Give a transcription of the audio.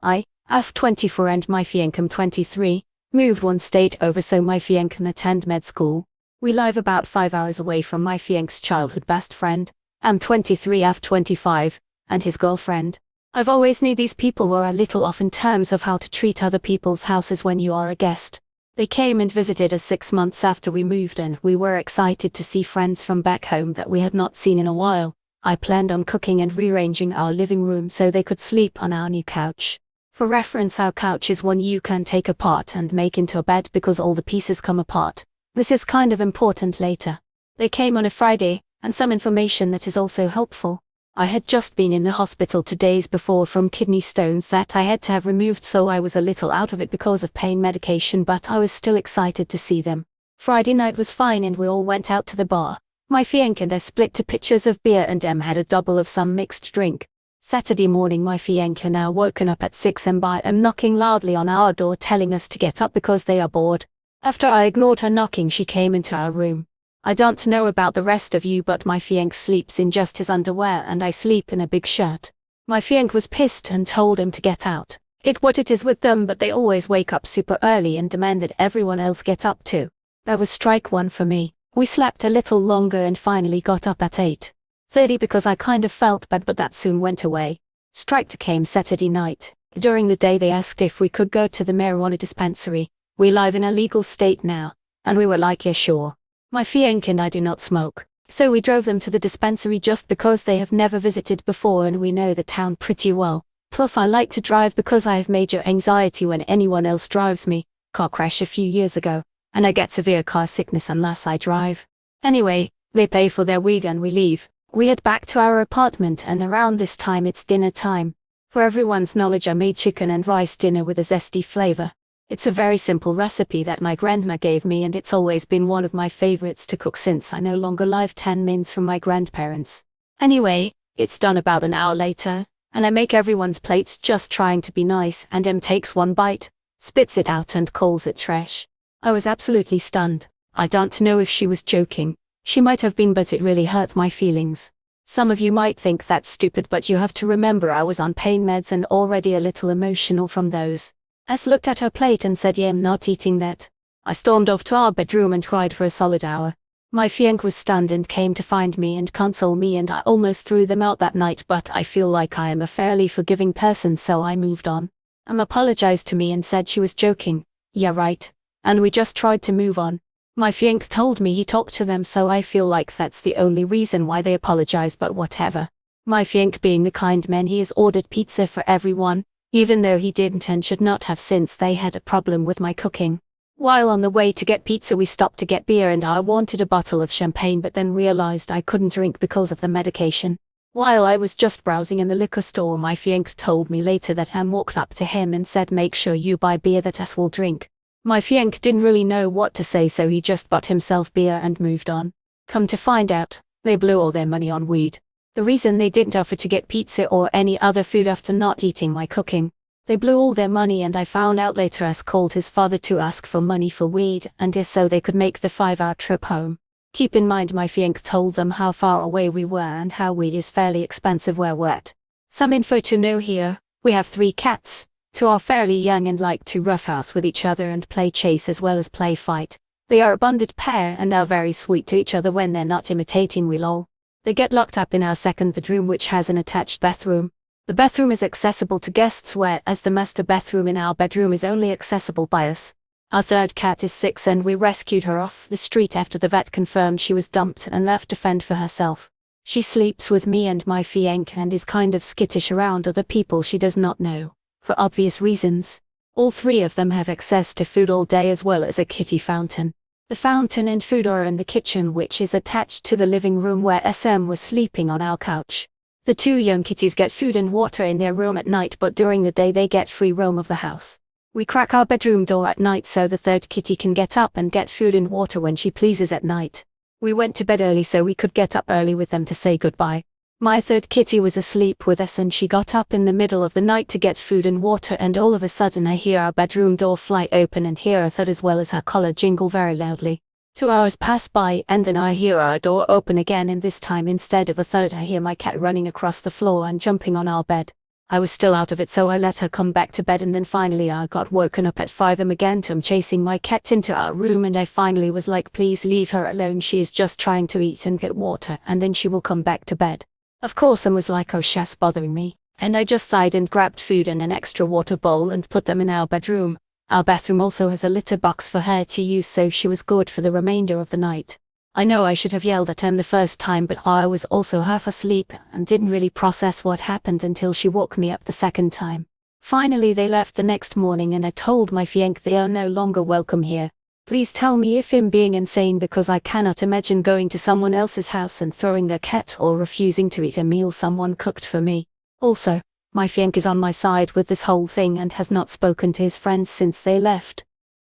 I've 24 and my fiancé 23, moved one state over so my fiancé can attend med school. We live about 5 hours away from my fiancé's childhood best friend. I'm 23, I've 25, and his girlfriend. I've always knew these people were a little off in terms of how to treat other people's houses when you are a guest. They came and visited us 6 months after we moved and we were excited to see friends from back home that we had not seen in a while. I planned on cooking and rearranging our living room so they could sleep on our new couch. For reference, our couch is one you can take apart and make into a bed because all the pieces come apart. This is kind of important later. They came on a Friday, and some information that is also helpful. I had just been in the hospital 2 days before from kidney stones that I had to have removed, so I was a little out of it because of pain medication, but I was still excited to see them. Friday night was fine and we all went out to the bar. My fiancé and I split 2 pitchers of beer and had a double of some mixed drink. Saturday morning my fiancé now woken up at 6 and by knocking loudly on our door telling us to get up because they are bored. After I ignored her knocking, she came into our room. I don't know about the rest of you, but my fiancé sleeps in just his underwear and I sleep in a big shirt. My fiancé was pissed and told him to get out. What it is with them, but they always wake up super early and demand that everyone else get up too. That was strike 1 for me. We slept a little longer and finally got up at 8:30 because I kind of felt bad, but that soon went away. Strike 2 came Saturday night. During the day they asked if we could go to the marijuana dispensary. We live in a legal state now, and we were like, yeah sure. My fiancé and I do not smoke, so we drove them to the dispensary just because they have never visited before and we know the town pretty well. Plus I like to drive because I have major anxiety when anyone else drives me. Car crash a few years ago, and I get severe car sickness unless I drive. Anyway, they pay for their weed and we leave. We head back to our apartment and around this time it's dinner time. For everyone's knowledge, I made chicken and rice dinner with a zesty flavor. It's a very simple recipe that my grandma gave me and it's always been one of my favorites to cook since I no longer live 10 minutes from my grandparents. Anyway, it's done about an hour later, and I make everyone's plates just trying to be nice, and takes 1 bite, spits it out and calls it trash. I was absolutely stunned. I don't know if she was joking. She might have been, but it really hurt my feelings. Some of you might think that's stupid, but you have to remember I was on pain meds and already a little emotional from those. S looked at her plate and said, yeah, I'm not eating that. I stormed off to our bedroom and cried for a solid hour. My fiancé was stunned and came to find me and console me, and I almost threw them out that night, but I feel like I am a fairly forgiving person, so I moved on. Apologized to me and said she was joking. Yeah right. And we just tried to move on. My fiancé told me he talked to them, so I feel like that's the only reason why they apologized, but whatever. My fiancé being the kind man he is, ordered pizza for everyone, even though he didn't and should not have since they had a problem with my cooking. While on the way to get pizza we stopped to get beer and I wanted a bottle of champagne but then realized I couldn't drink because of the medication. While I was just browsing in the liquor store, my fiancé told me later that Ham walked up to him and said, make sure you buy beer that us will drink. My fiancé didn't really know what to say, so he just bought himself beer and moved on. Come to find out, they blew all their money on weed. The reason they didn't offer to get pizza or any other food after not eating my cooking. They blew all their money, and I found out later as called his father to ask for money for weed and so they could make the 5-hour trip home. Keep in mind my fiancé told them how far away we were and how weed is fairly expensive where we're at. Some info to know here, we have 3 cats. 2 are fairly young and like to roughhouse with each other and play chase as well as play fight. They are a bonded pair and are very sweet to each other when they're not imitating we lol. They get locked up in our 2nd bedroom, which has an attached bathroom. The bathroom is accessible to guests, whereas the master bathroom in our bedroom is only accessible by us. Our 3rd cat is 6 and we rescued her off the street after the vet confirmed she was dumped and left to fend for herself. She sleeps with me and my fiancé and is kind of skittish around other people she does not know, for obvious reasons. All 3 of them have access to food all day as well as a kitty fountain. The fountain and food are in the kitchen, which is attached to the living room where SM was sleeping on our couch. The 2 young kitties get food and water in their room at night, but during the day they get free roam of the house. We crack our bedroom door at night so the 3rd kitty can get up and get food and water when she pleases at night. We went to bed early so we could get up early with them to say goodbye. My 3rd kitty was asleep with us and she got up in the middle of the night to get food and water, and all of a sudden I hear our bedroom door fly open and hear her thud as well as her collar jingle very loudly. 2 hours pass by and then I hear our door open again, and this time instead of a thud I hear my cat running across the floor and jumping on our bed. I was still out of it, so I let her come back to bed, and then finally I got woken up at 5 a.m. again to chasing my cat into our room, and I finally was like, please leave her alone, she is just trying to eat and get water and then she will come back to bed. Of course I was like, oh she's bothering me, and I just sighed and grabbed food and an extra water bowl and put them in our bedroom. Our bathroom also has a litter box for her to use, so she was good for the remainder of the night. I know I should have yelled at him the first time, but I was also half asleep and didn't really process what happened until she woke me up the second time. Finally they left the next morning, and I told my fiancé they are no longer welcome here. Please tell me if I'm being insane, because I cannot imagine going to someone else's house and throwing their cat or refusing to eat a meal someone cooked for me. Also, my fiancé is on my side with this whole thing and has not spoken to his friends since they left.